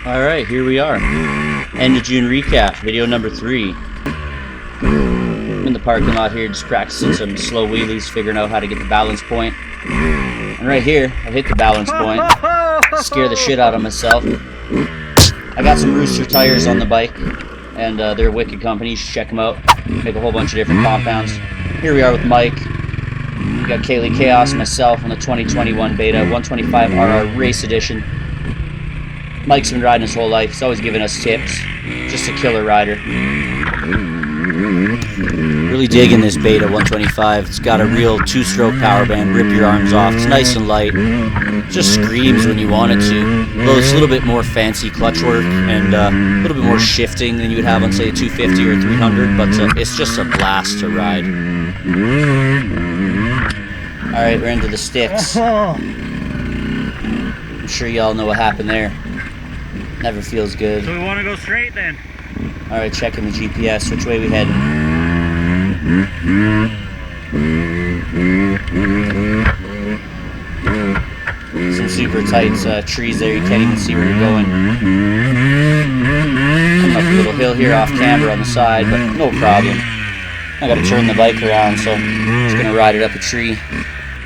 Alright, here we are. End of June recap, video number 3. I'm in the parking lot here just practicing some slow wheelies, figuring out how to get the balance point. And right here, I hit the balance point. Scare the shit out of myself. I got some Rooster tires on the bike, and they're wicked company. You should check them out. Make a whole bunch of different compounds. Here we are with Mike. We got Kaylee Chaos, myself on the 2021 Beta 125 RR Race Edition. Mike's been riding his whole life. He's always giving us tips. Just a killer rider. Really digging this Beta 125. It's got a real 2-stroke power band. Rip your arms off. It's nice and light. Just screams when you want it to. Though it's a little bit more fancy clutch work and a little bit more shifting than you would have on, say, a 250 or 300. But it's just a blast to ride. Alright, we're into the sticks. I'm sure y'all know what happened there. Never feels good. So we want to go straight then? Alright, checking the GPS. Which way we heading? Some super tight trees there. You can't even see where you're going. Coming up a little hill here off camber on the side, but no problem. I gotta turn the bike around, so I'm just gonna ride it up a tree.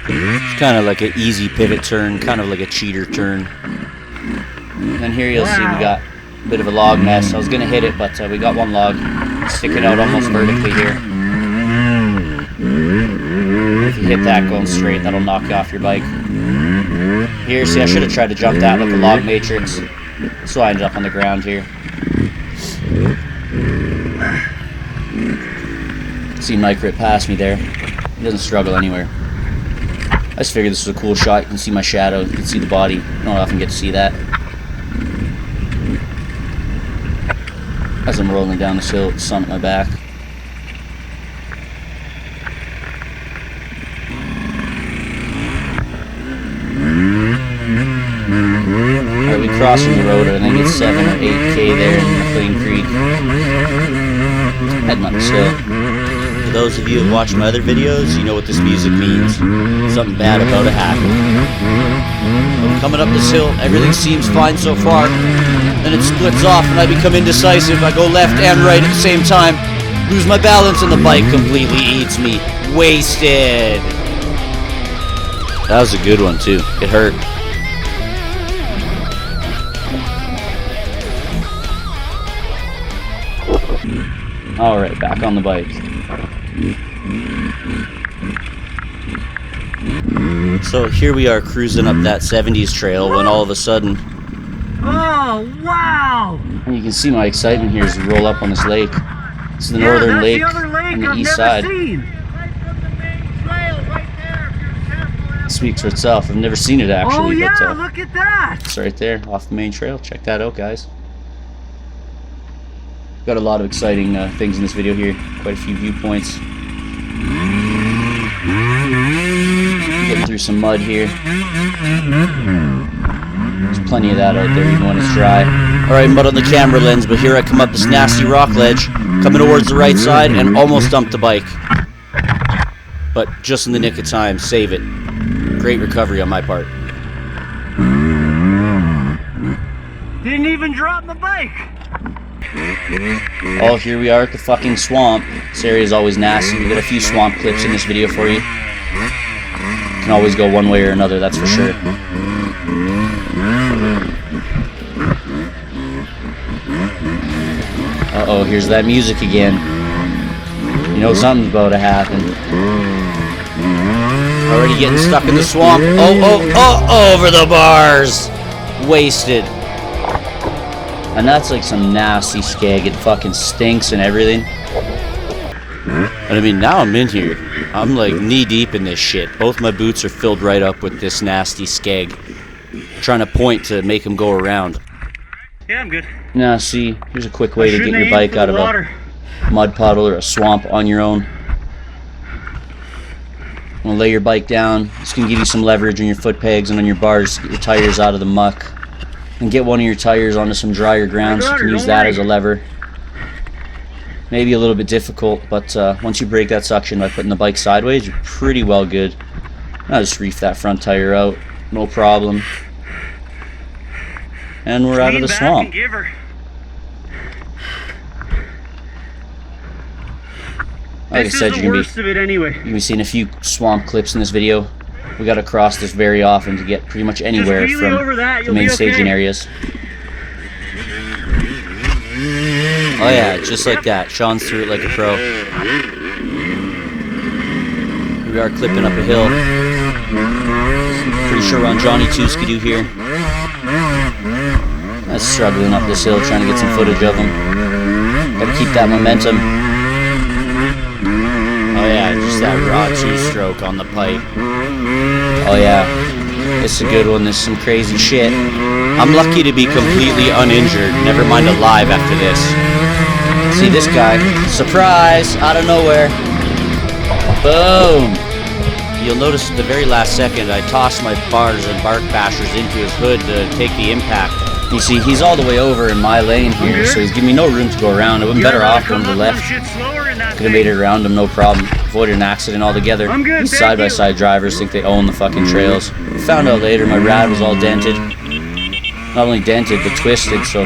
It's kind of like an easy pivot turn, kind of like a cheater turn. And then here you'll see we got a bit of a log mess. I was going to hit it, but we got one log sticking out almost vertically here. If you hit that going straight, that'll knock you off your bike. Here, see, I should have tried to jump that with the log matrix. So I ended up on the ground here. See Mike rip past me there. He doesn't struggle anywhere. I just figured this was a cool shot. You can see my shadow. You can see the body. You don't often get to see that. As I'm rolling down this hill, sun at my back. Alright, we crossing the road. I think it's 7 or 8K there in Mclean Creek. Heading up this hill. For those of you who watch my other videos, you know what this music means. Something bad about to happen. I'm coming up this hill, everything seems fine so far. Then it splits off and I become indecisive. I go left and right at the same time. Lose my balance and the bike completely eats me. Wasted. That was a good one too. It hurt. Alright, back on the bike. So here we are cruising up that 70s trail when all of a sudden... Oh, wow! And you can see my excitement here as we roll up on this lake. This is the northern lake on the east side. It speaks for itself. I've never seen it actually. Oh yeah, but, look at that! It's right there off the main trail. Check that out, guys. Got a lot of exciting things in this video here. Quite a few viewpoints. Getting through some mud here. There's plenty of that out there even when it's dry. Alright, mud on the camera lens, but here I come up this nasty rock ledge, coming towards the right side, and almost dumped the bike. But just in the nick of time, save it. Great recovery on my part. Didn't even drop my bike! Oh, here we are at the fucking swamp. This area is always nasty. We got a few swamp clips in this video for you. Can always go one way or another, that's for sure. Uh-oh, here's that music again. You know something's about to happen. Already getting stuck in the swamp. Oh, over the bars! Wasted. And that's like some nasty skeg. It fucking stinks and everything. And I mean, now I'm in here. I'm like knee deep in this shit. Both my boots are filled right up with this nasty skeg. Trying to point to make them go around. Yeah, I'm good. Now, see, here's a quick way to get your bike out of a mud puddle or a swamp on your own. I'm gonna lay your bike down. This can give you some leverage on your foot pegs and on your bars. Get your tires out of the muck. And get one of your tires onto some drier ground so you can use that as a lever. Maybe a little bit difficult, but once you break that suction by putting the bike sideways, you're pretty well good. I'll just reef that front tire out, no problem. and we're out of the Lean back swamp. and give her. Like I said, you're worst of it anyway. gonna be seeing a few swamp clips in this video. We gotta cross this very often to get pretty much anywhere Just from over that, the main okay. staging areas. Oh yeah, just like that. Sean's through it like a pro. We are clipping up a hill. Pretty sure we're on Johnny 2 Skidoo here. I'm struggling up this hill, trying to get some footage of him. Gotta keep that momentum. Oh yeah, just that raw 2-stroke on the pipe. Oh yeah, it's a good one. There's some crazy shit. I'm lucky to be completely uninjured, never mind alive after this. See this guy, surprise, out of nowhere. Boom! You'll notice at the very last second I tossed my bars and bark bashers into his hood to take the impact. You see, he's all the way over in my lane here, so he's giving me no room to go around. I would have been better off going to the left. Could have made it around him, no problem. Avoided an accident altogether. These side-by-side drivers think they own the fucking trails. Found out later my rad was all dented. Not only dented, but twisted, so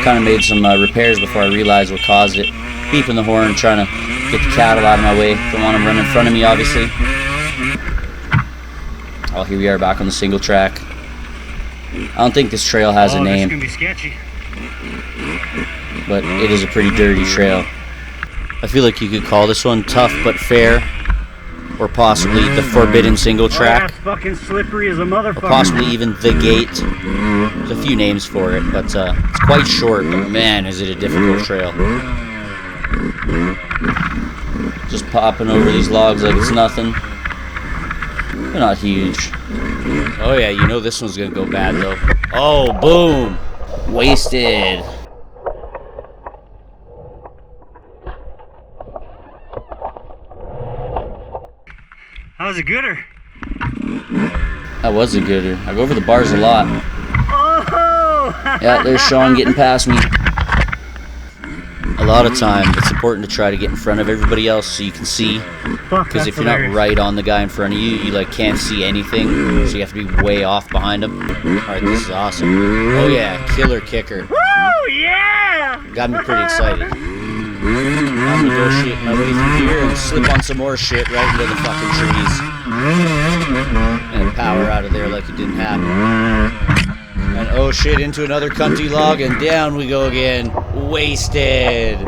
kind of made some repairs before I realized what caused it. Beeping the horn, trying to get the cattle out of my way. Don't want them running in front of me, obviously. Oh, here we are back on the single track. I don't think this trail has a name. This is gonna be sketchy. But it is a pretty dirty trail. I feel like you could call this one tough but fair, or possibly the forbidden single track, It's fucking slippery as a motherfucker. or possibly even the gate. There's a few names for it, but it's quite short, but man, is it a difficult trail. Just popping over these logs like it's nothing. They're not huge. Oh yeah, you know this one's gonna go bad though. Oh, boom! Wasted. That was a gooder. That was a gooder. I go over the bars a lot. Oh! Yeah, there's Sean getting past me. A lot of time, it's important to try to get in front of everybody else so you can see. Because if you're not right on the guy in front of you, you like can't see anything. So you have to be way off behind him. Alright, this is awesome. Oh yeah, killer kicker. Woo! Yeah! Got me pretty excited. I'm negotiating my way through here and slip on some more shit right into the fucking trees. And power out of there like it didn't happen. And oh shit, into another cunty log, and down we go again. Wasted.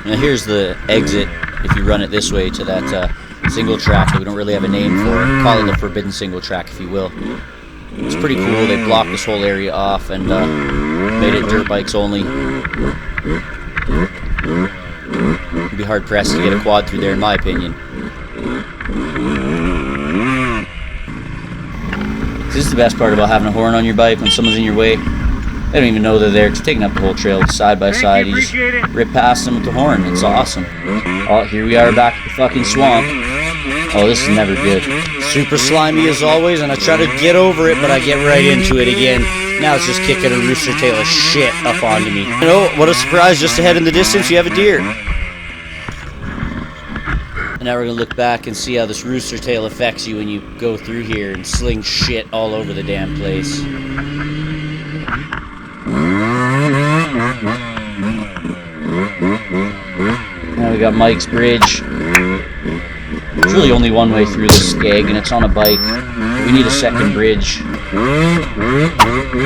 Now here's the exit, if you run it this way, to that single track that we don't really have a name for. Call it the forbidden single track, if you will. It's pretty cool. They blocked this whole area off and made it dirt bikes only. You'd be hard pressed to get a quad through there, in my opinion. This is the best part about having a horn on your bike when someone's in your way. They don't even know they're there. It's taking up the whole trail side by side. You just rip past them with the horn. It's awesome. Oh, here we are back at the fucking swamp. Oh, this is never good. Super slimy as always, and I try to get over it, but I get right into it again. Now it's just kicking a rooster tail of shit up onto me. You know, what a surprise, just ahead in the distance you have a deer. And now we're going to look back and see how this rooster tail affects you when you go through here and sling shit all over the damn place. Now we got Mike's Bridge. There's really only one way through this skeg, and it's on a bike. We need a second bridge.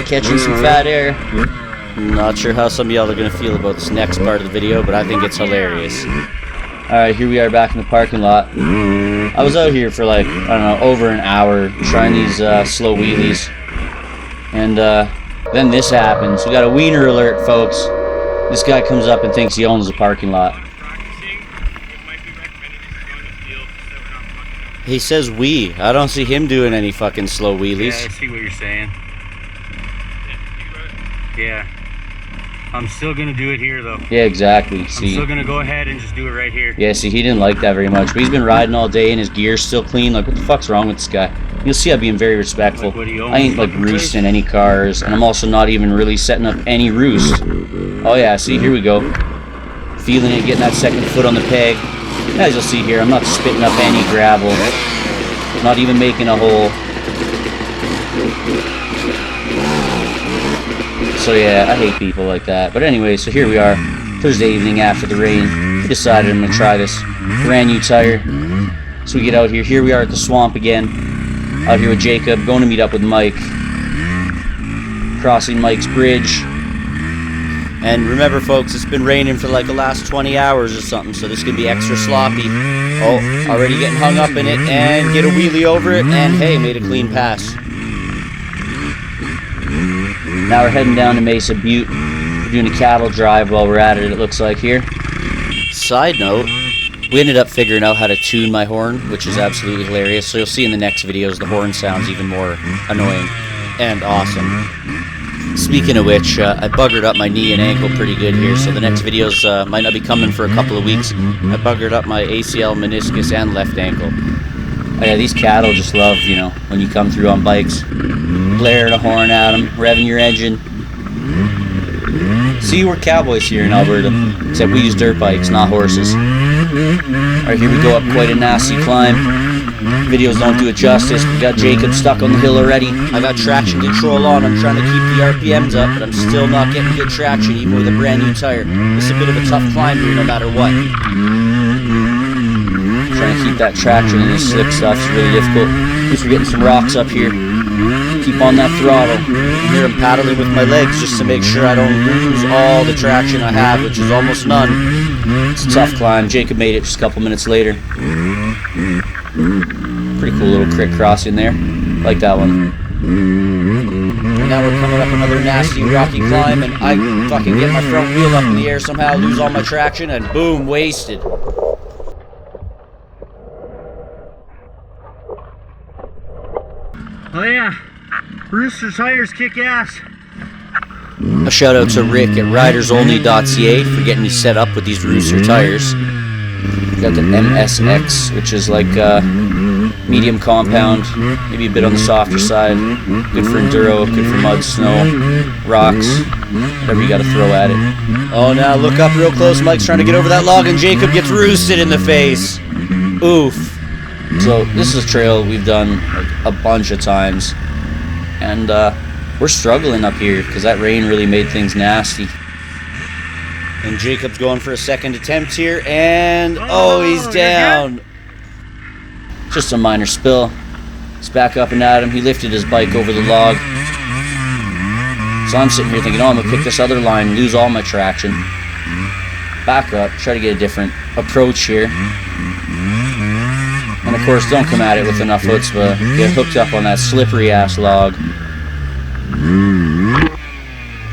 Catching some fat air. Not sure how some of y'all are going to feel about this next part of the video, but I think it's hilarious. Alright, here we are back in the parking lot. I was out here for like, I don't know, over an hour trying these slow wheelies. And then this happens. We got a wiener alert, folks. This guy comes up and thinks he owns the parking lot. He says we. I don't see him doing any fucking slow wheelies. Yeah, I see what you're saying. Yeah. I'm still gonna do it here though. Yeah, exactly. See, I'm still gonna go ahead and just do it right here. Yeah, see, he didn't like that very much. But he's been riding all day and his gear's still clean. Like, what the fuck's wrong with this guy? You'll see I'm being very respectful. Like, I ain't like roosting any cars, and I'm also not even really setting up any roost. Oh yeah, see, here we go. Feeling it, getting that second foot on the peg. As you'll see here, I'm not spitting up any gravel. Not even making a hole. So yeah, I hate people like that. But anyway, so here we are, Thursday evening after the rain. I decided I'm going to try this brand new tire. So we get out here. Here we are at the swamp again. Out here with Jacob, going to meet up with Mike. Crossing Mike's bridge. And remember folks, it's been raining for like the last 20 hours or something, so this could be extra sloppy. Oh, already getting hung up in it, and get a wheelie over it, and hey, made a clean pass. Now we're heading down to Mesa, Butte. We're doing a cattle drive while we're at it, it looks like here. Side note, we ended up figuring out how to tune my horn, which is absolutely hilarious. So you'll see in the next videos, the horn sounds even more annoying and awesome. Speaking of which, I buggered up my knee and ankle pretty good here, so the next videos might not be coming for a couple of weeks. I buggered up my ACL, meniscus, and left ankle. Oh yeah, these cattle just love, you know, when you come through on bikes, blaring a horn at them, revving your engine. See, we're cowboys here in Alberta, except we use dirt bikes, not horses. Alright, here we go up quite a nasty climb. Videos don't do it justice. We got Jacob stuck on the hill already. I got traction control on. I'm trying to keep the RPMs up, but I'm still not getting good traction, even with a brand new tire. This is a bit of a tough climb here, no matter what. Trying to keep that traction in this slick stuff is really difficult. At least we're getting some rocks up here. Keep on that throttle. Here I'm paddling with my legs just to make sure I don't lose all the traction I have, which is almost none. It's a tough climb. Jacob made it just a couple minutes later. Pretty cool little creek crossing there. Like that one. And now we're coming up another nasty rocky climb, and I fucking get my front wheel up in the air somehow, lose all my traction, and boom, wasted. Oh yeah, Rooster tires kick ass. A shout out to Rick at ridersonly.ca for getting me set up with these Rooster tires. Got the MSX, which is like medium compound, maybe a bit on the softer side. Good for enduro, good for mud, snow, rocks, whatever you got to throw at it. Oh, now look up real close. Mike's trying to get over that log, and Jacob gets roosted in the face. Oof. So this is a trail we've done like a bunch of times, and we're struggling up here because that rain really made things nasty. And Jacob's going for a second attempt here, and oh, he's down. Just a minor spill. He's back up and at him. He lifted his bike over the log. So I'm sitting here thinking, oh, I'm going to pick this other line, lose all my traction. Back up, try to get a different approach here. And of course, don't come at it with enough chutzpah. Get hooked up on that slippery ass log.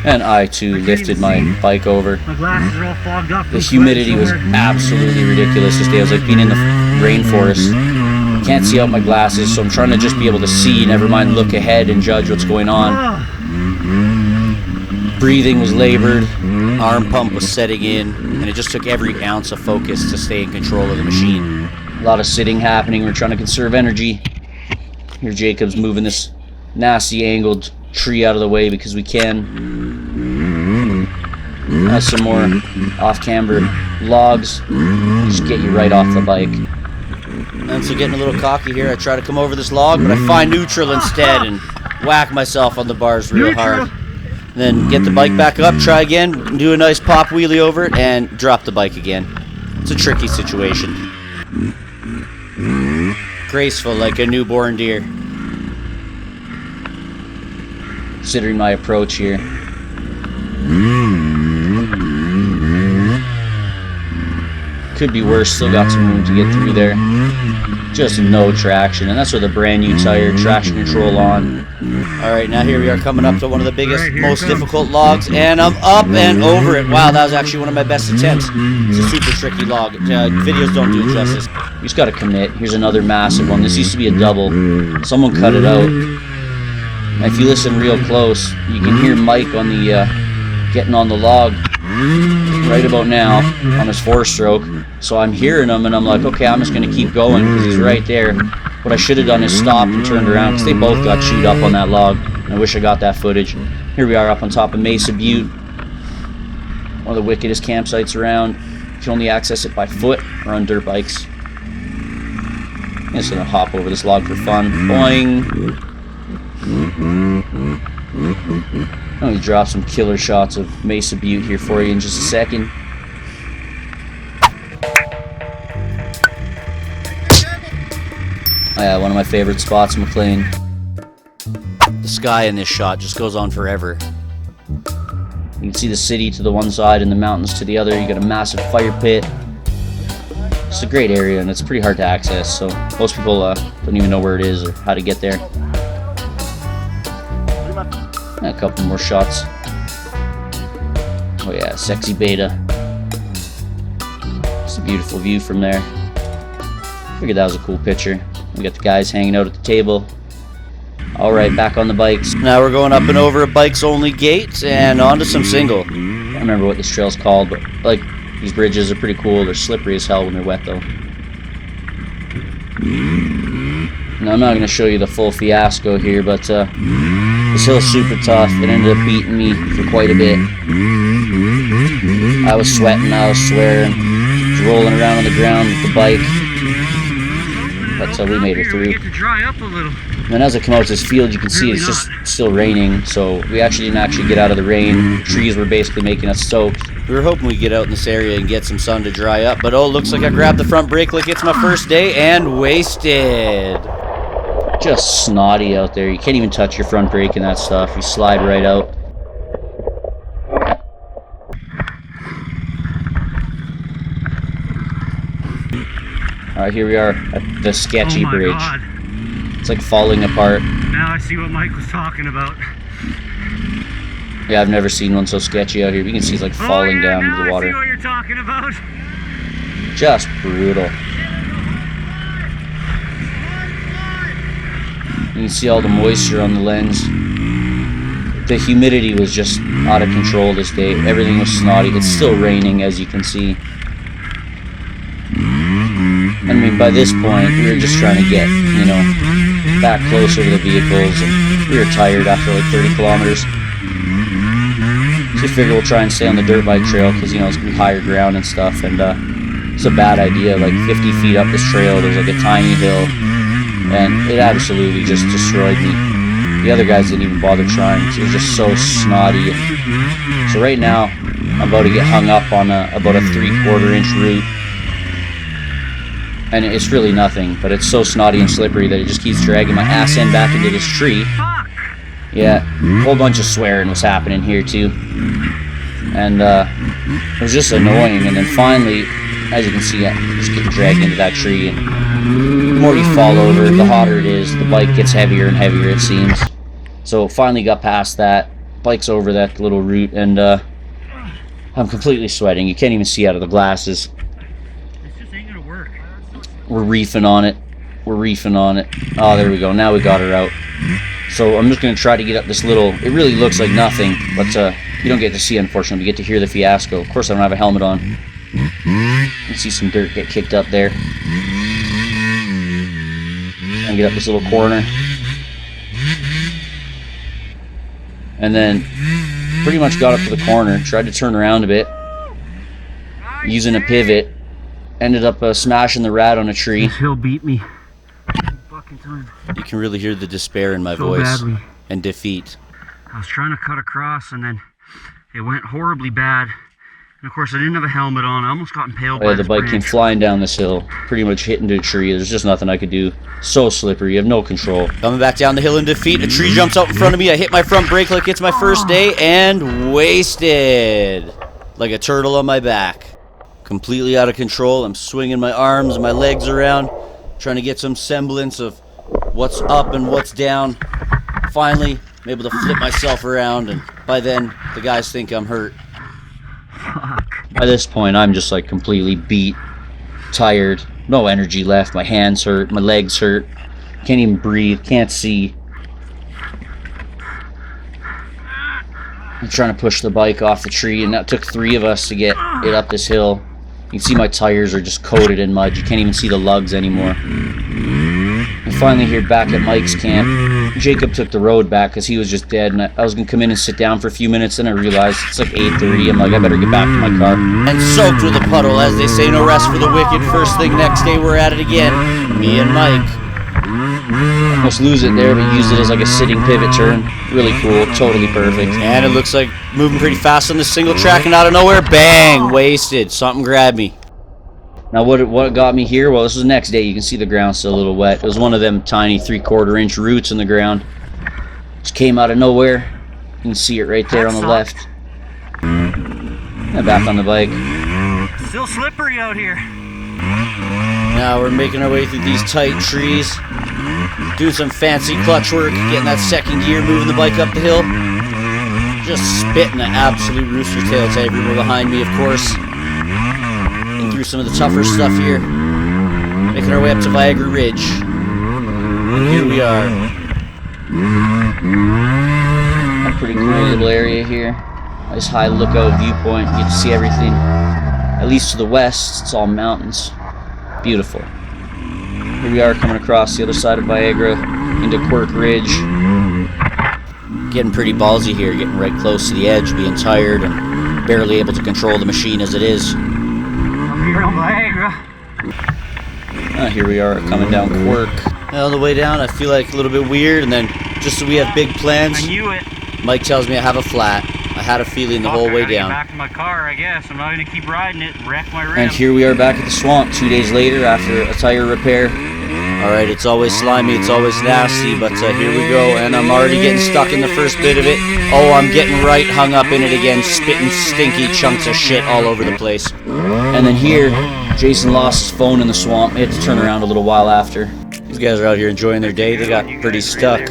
And I too lifted my bike over. My glasses are all fogged up. The humidity was absolutely ridiculous this day. It was like being in the rainforest. Can't see out my glasses, so I'm trying to just be able to see, never mind look ahead and judge what's going on. Breathing was labored, arm pump was setting in, and it just took every ounce of focus to stay in control of the machine. A lot of sitting happening. We're trying to conserve energy. Here Jacob's moving this nasty angled tree out of the way because we can. Some more off-camber logs. Just get you right off the bike. And so getting a little cocky here, I try to come over this log, but I find neutral instead and whack myself on the bars real hard. Then get the bike back up, try again, do a nice pop wheelie over it, and drop the bike again. It's a tricky situation. Graceful like a newborn deer. Considering my approach here. Could be worse, still got some room to get through there. Just no traction, and that's with a brand new tire, traction control on. Alright, now here we are coming up to one of the biggest, most difficult logs, and I'm up and over it. Wow, that was actually one of my best attempts. It's a super tricky log. Videos don't do it justice. You just gotta commit. Here's another massive one. This used to be a double. Someone cut it out. And if you listen real close, you can hear Mike on the getting on the log right about now on his 4-stroke. So I'm hearing him, and I'm like, okay, I'm just going to keep going because he's right there. What I should have done is stopped and turned around because they both got chewed up on that log. I wish I got that footage. Here we are up on top of Mesa Butte, one of the wickedest campsites around. can only access it by foot or on dirt bikes. I'm just gonna hop over this log for fun. Boing! I'm gonna drop some killer shots of Mesa Butte here for you in just a second. Oh yeah, one of my favorite spots, Mclean. The sky in this shot just goes on forever. You can see the city to the one side and the mountains to the other. You got a massive fire pit. It's a great area and it's pretty hard to access, so most people don't even know where it is or how to get there. And a couple more shots. Oh yeah, sexy beta. It's a beautiful view from there. Figured that was a cool picture. We got the guys hanging out at the table. Alright, back on the bikes. Now we're going up and over a bikes only gate and onto some single. I don't remember what this trail's called, but like these bridges are pretty cool. They're slippery as hell when they're wet though. Now I'm not going to show you the full Fiasco here, but this hill's super tough. It ended up beating me for quite a bit. I was sweating, I was swearing, I was rolling around on the ground with the bike. But we made it through. And as I come out to this field, you can see it's just still raining, so we actually didn't get out of the rain. Trees were basically making us soaked. We were hoping we'd get out in this area and get some sun to dry up, but oh, looks like I grabbed the front brake like it's my first day and wasted. Just snotty out there. You can't even touch your front brake and that stuff. You slide right out. Alright, here we are at the Sketchy Bridge. God. It's like falling apart. Now I see what Mike was talking about. Yeah, I've never seen one so sketchy out here. You can see it's like falling down into the water. I see what you're talking about. Just brutal. You can see all the moisture on the lens. The humidity was just out of control this day. Everything was snotty. It's still raining, as you can see. I mean, by this point, we were just trying to get, you know, back closer to the vehicles, and we were tired after like 30 kilometers. So we figured we'll try and stay on the dirt bike trail, because, you know, it's going to be higher ground and stuff, and it's a bad idea. Like 50 feet up this trail, there's like a tiny hill, and it absolutely just destroyed me. The other guys didn't even bother trying, because it was just so snotty. So right now, I'm about to get hung up on about a 3/4 inch root. And it's really nothing, but it's so snotty and slippery that it just keeps dragging my ass end back into this tree. Yeah, a whole bunch of swearing was happening here too. And it was just annoying. And then finally, as you can see, I'm just getting dragged into that tree. And the more you fall over, the hotter it is. The bike gets heavier and heavier, it seems. So finally got past that. Bike's over that little route, and I'm completely sweating. You can't even see out of the glasses. We're reefing on it. We're reefing on it. Oh, there we go. Now we got her out. So I'm just going to try to get up this little... It really looks like nothing, but you don't get to see, unfortunately. You get to hear the Fiasco. Of course, I don't have a helmet on. You can see some dirt get kicked up there. And get up this little corner. And then pretty much got up to the corner. Tried to turn around a bit. Using a pivot. Ended up smashing the rat on a tree. This hill beat me. Fucking time. You can really hear the despair in my voice. Badly. And defeat. I was trying to cut across and then it went horribly bad. And of course I didn't have a helmet on. I almost got impaled by the bike came flying down this hill. Pretty much hitting the tree. There's just nothing I could do. So slippery. You have no control. Coming back down the hill in defeat. A tree jumps out in front of me. I hit my front brake like it's my first day and wasted. Like a turtle on my back. Completely out of control. I'm swinging my arms and my legs around, trying to get some semblance of what's up and what's down. Finally, I'm able to flip myself around, and by then, the guys think I'm hurt. Fuck. By this point, I'm just like completely beat, tired, no energy left. My hands hurt, my legs hurt, can't even breathe, can't see. I'm trying to push the bike off the tree, and that took 3 of us to get it up this hill. You can see my tires are just coated in mud. You can't even see the lugs anymore. And finally here back at Mike's camp, Jacob took the road back because he was just dead, and I was going to come in and sit down for a few minutes, and I realized it's like 8:30. I'm like, I better get back to my car. And soaked with a puddle, as they say, no rest for the wicked. First thing next day, we're at it again, me and Mike. Almost lose it there, but used it as like a sitting pivot turn. Really cool, totally perfect. And it looks like moving pretty fast on this single track, and out of nowhere, bang, wasted. Something grabbed me. Now what got me here? Well, this was the next day. You can see the ground still a little wet. It was one of them tiny 3/4 inch roots in the ground. Just came out of nowhere. You can see it right there on the left. And back on the bike. Still slippery out here. Now we're making our way through these tight trees. Doing some fancy clutch work. Getting that second gear, moving the bike up the hill. Just spitting an absolute rooster tail to everyone behind me, of course. Through some of the tougher stuff here, making our way up to Viagra Ridge, and here we are. A pretty cool little area here. Nice high lookout viewpoint. You get to see everything. At least to the west, it's all mountains. Beautiful. Here we are coming across the other side of Viagra into Quirk Ridge. Getting pretty ballsy here, getting right close to the edge, being tired and barely able to control the machine as it is. Here on Viagra. Here we are coming down Quirk. On the way down, I feel like a little bit weird, and then just so we have big plans, I knew it. Mike tells me I have a flat. I had a feeling the whole way down. Back to my car, I guess. I'm not gonna keep riding it. Wreck my rim. And here we are back at the swamp 2 days later after a tire repair. Alright, it's always slimy, it's always nasty, but here we go, and I'm already getting stuck in the first bit of it. Oh, I'm getting right hung up in it again, spitting stinky chunks of shit all over the place. And then here, Jason lost his phone in the swamp. He had to turn around a little while after. These guys are out here enjoying their day. They got pretty stuck.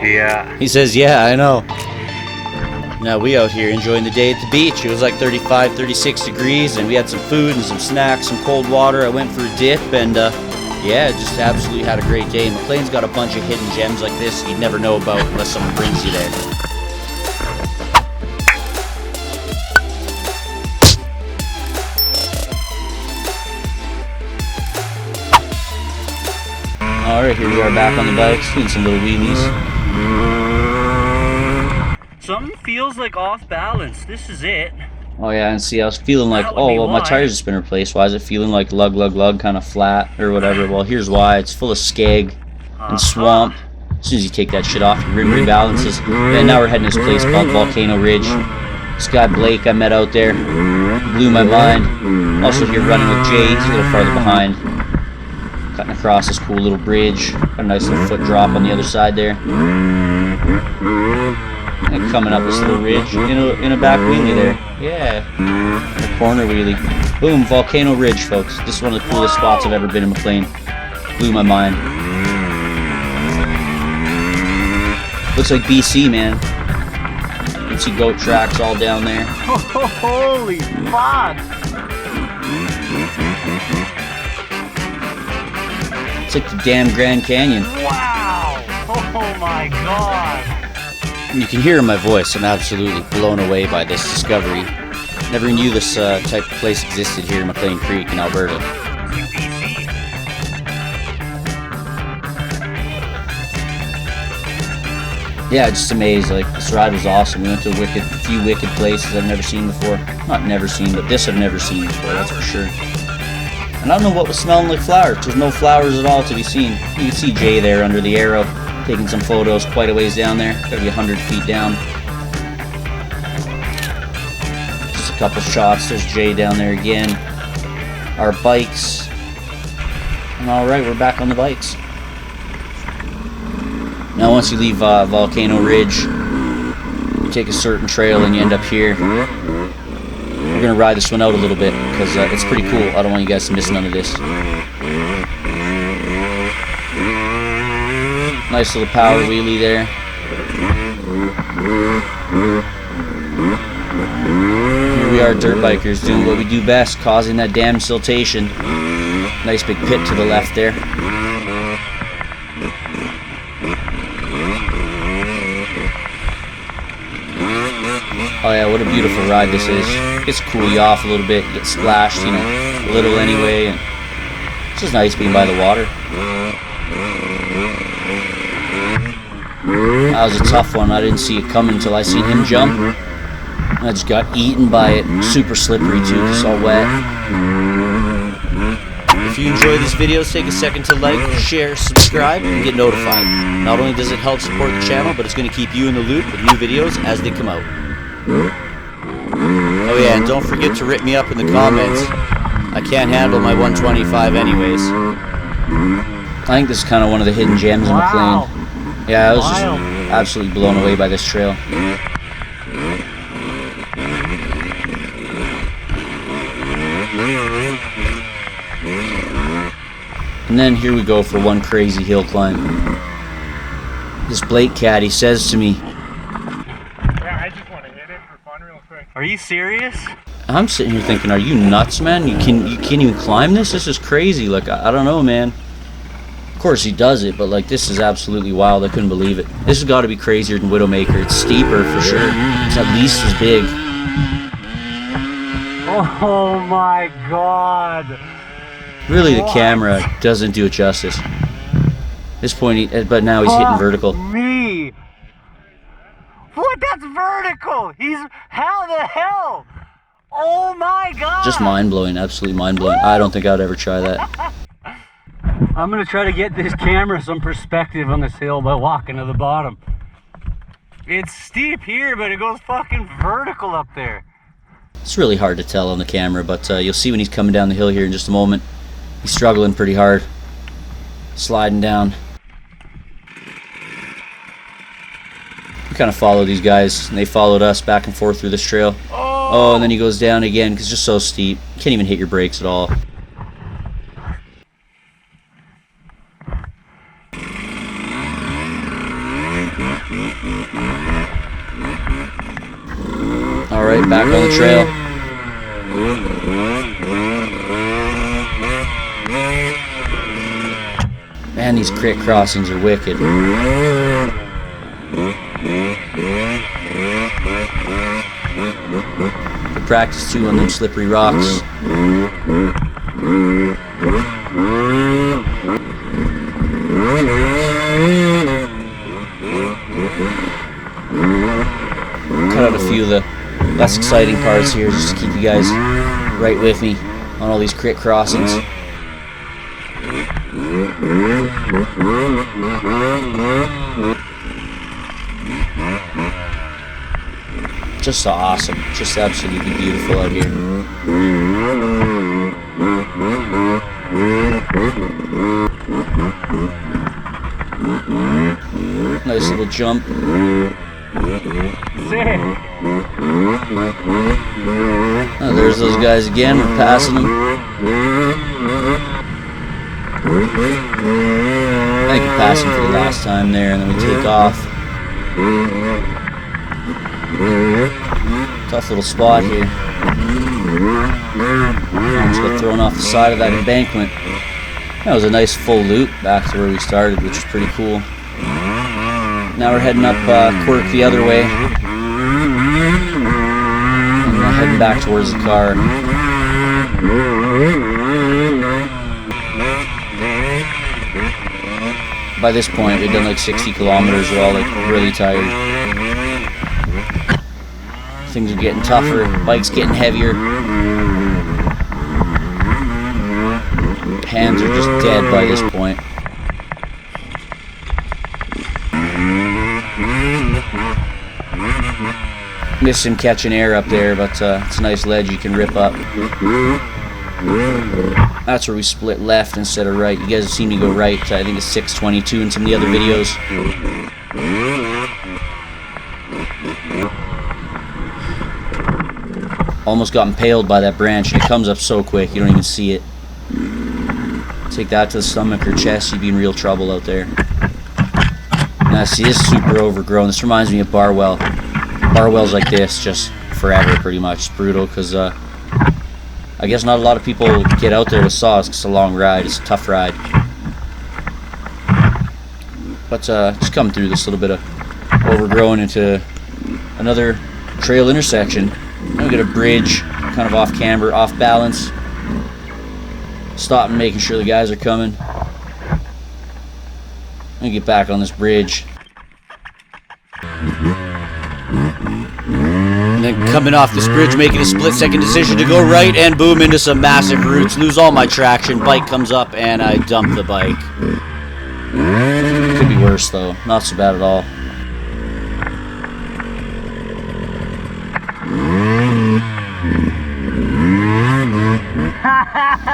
Yeah. He says, yeah, I know. Now we out here enjoying the day at the beach. It was like 35, 36 degrees, and we had some food and some snacks, some cold water. I went for a dip, and yeah, just absolutely had a great day. Mclean's got a bunch of hidden gems like this you'd never know about unless someone brings you there. Alright, here we are back on the bikes, doing some little wheelies. Something feels like off balance. This is it. Oh yeah, and see, I was feeling like, oh, well, my tires just been replaced. Why is it feeling like lug, kind of flat or whatever? Well, here's why. It's full of skeg and swamp. As soon as you take that shit off, your rim rebalances. And now we're heading to this place called Volcano Ridge. This guy Blake I met out there blew my mind. Also here running with Jay, he's a little farther behind. Cutting across this cool little bridge. Got a nice little foot drop on the other side there. And coming up this little ridge in a back wheelie there. Yeah. A corner wheelie. Boom, Volcano Ridge, folks. This is one of the coolest spots I've ever been in Mclean. Blew my mind. Looks like BC, man. You can see goat tracks all down there. Holy fuck! It's like the damn Grand Canyon. Wow! Oh my god! You can hear in my voice, I'm absolutely blown away by this discovery. Never knew this type of place existed here in Mclean Creek in Alberta. Yeah, just amazed. Like, this ride was awesome. We went to a few wicked places I've never seen before. Not never seen, but this I've never seen before, that's for sure. And I don't know what was smelling like flowers. There's no flowers at all to be seen. You can see Jay there under the arrow, taking some photos quite a ways down there. Gotta be 100 feet down. Just a couple shots. There's Jay down there again. Our bikes. And alright, we're back on the bikes. Now once you leave Volcano Ridge, you take a certain trail and you end up here. We're going to ride this one out a little bit because it's pretty cool. I don't want you guys to miss none of this. Nice little power wheelie there. Here we are, dirt bikers, doing what we do best, causing that damn siltation. Nice big pit to the left there. Oh yeah, what a beautiful ride this is. Gets to cool you off a little bit, you get splashed, you know, a little anyway, and it's just nice being by the water. That was a tough one. I didn't see it coming until I seen him jump. And I just got eaten by it. Super slippery too, it's all wet. If you enjoy these videos, take a second to like, share, subscribe, and get notified. Not only does it help support the channel, but it's going to keep you in the loop with new videos as they come out. Oh yeah, and don't forget to rip me up in the comments. I can't handle my 125 anyways. I think this is kind of one of the hidden gems in Mclean. Yeah, I was just absolutely blown away by this trail. And then here we go for one crazy hill climb. This Blake caddy says to me, "Yeah, I just want to hit it for fun real quick." Are you serious? I'm sitting here thinking, are you nuts, man? You can't even climb this? This is crazy. Like, I don't know, man. Of course he does it, but like, this is absolutely wild. I couldn't believe it. This has got to be crazier than Widowmaker. It's steeper for sure. It's at least as big. Oh my god. Really, the camera doesn't do it justice. At this point, but now he's hitting vertical. Me. What? That's vertical. He's how the hell? Oh my god. Just mind-blowing, absolutely mind-blowing. I don't think I'd ever try that. I'm gonna try to get this camera some perspective on this hill by walking to the bottom. It's steep here, but it goes fucking vertical up there. It's really hard to tell on the camera, but you'll see when he's coming down the hill here in just a moment. He's struggling pretty hard, sliding down. We kind of follow these guys, and they followed us back and forth through this trail. Oh, and then he goes down again because it's just so steep. You can't even hit your brakes at all. Alright, back on the trail. Man, these crit crossings are wicked. Good practice too on them slippery rocks. Cut out a few of the less exciting parts here just to keep you guys right with me on all these crit crossings. Just so awesome, just absolutely beautiful out here. Nice little jump. Oh, there's those guys again, we're passing them. I think we passed them for the last time there, and then we take off. Tough little spot here. Almost got thrown off the side of that embankment. That was a nice full loop back to where we started, which is pretty cool. Now we're heading up Quirk the other way. And we're heading back towards the car. By this point, we've done like 60 kilometers. We're all like really tired. Things are getting tougher. Bike's getting heavier. Hands are just dead by this point. Missed him catching air up there, but it's a nice ledge you can rip up. That's where we split left instead of right. You guys have seen me go right. I think it's 622 in some of the other videos. Almost got impaled by that branch. It comes up so quick, you don't even see it. Take that to the stomach or chest, you'd be in real trouble out there. Now see, this is super overgrown. This reminds me of Barwell. Barwells like this, just forever pretty much. It's brutal because I guess not a lot of people get out there with saws because it's a long ride. It's a tough ride. But just coming through this little bit of overgrown into another trail intersection. We got a bridge, kind of off camber, off balance. Stopping, making sure the guys are coming. I'm gonna get back on this bridge. And then coming off this bridge, making a split-second decision to go right and boom into some massive roots. Lose all my traction. Bike comes up and I dump the bike. Could be worse though. Not so bad at all.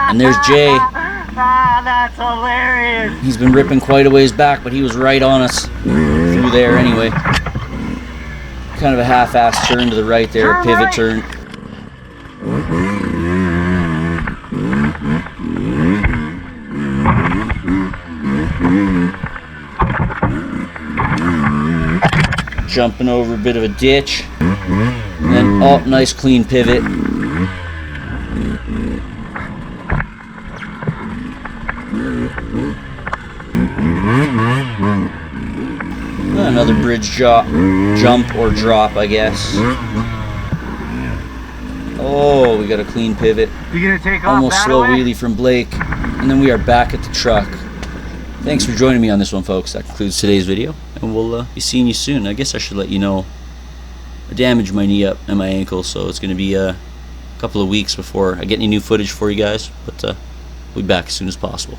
And there's Jay. Ah, that's hilarious. He's been ripping quite a ways back, but he was right on us through there anyway. Kind of a half-assed turn to the right there, a pivot turn. Jumping over a bit of a ditch. And then, oh, nice clean pivot. Another bridge jump or drop, I guess. Oh, we got a clean pivot. You gonna take off Almost that slow way? wheelie from Blake. And then we are back at the truck. Thanks for joining me on this one, folks. That concludes today's video. And we'll be seeing you soon. I guess I should let you know I damaged my knee up and my ankle, so it's going to be a couple of weeks before I get any new footage for you guys. But we'll be back as soon as possible.